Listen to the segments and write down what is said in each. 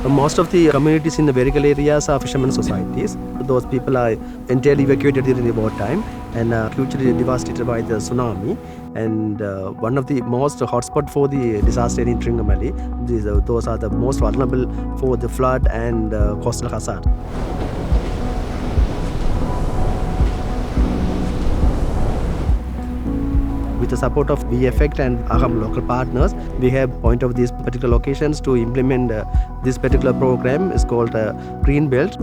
Most of the communities in the Verical areas are fishermen societies. Those people are entirely evacuated during the wartime and hugely devastated by the tsunami. And one of the most hotspot for the disaster in Trincomalee. Those are the most vulnerable for the flood and coastal hazard. With the support of BFECT and our local partners, we have point of these particular locations to implement this particular program. It's called Green Belt.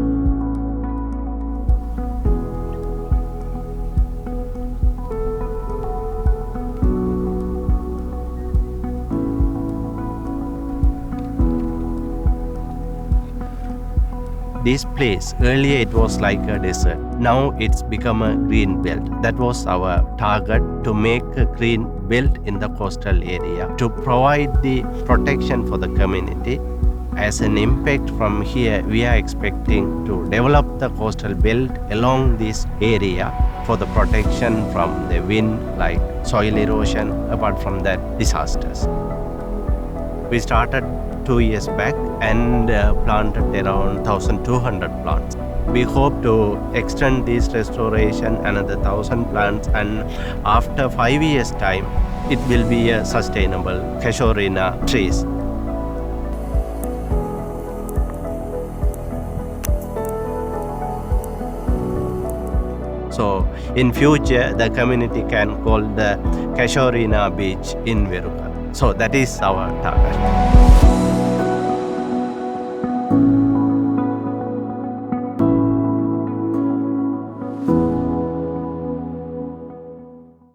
This place, earlier it was like a desert. Now it's become a green belt. That was our target, to make a green belt in the coastal area, to provide the protection for the community. As an impact from here, we are expecting to develop the coastal belt along this area for the protection from the wind, like soil erosion, apart from that, disasters. We started 2 years back and planted around 1,200 plants. We hope to extend this restoration another 1,000 plants, and after 5 years time, it will be a sustainable casuarina trees. So in future, the community can call the Casuarina beach in Veruka. So that is our target.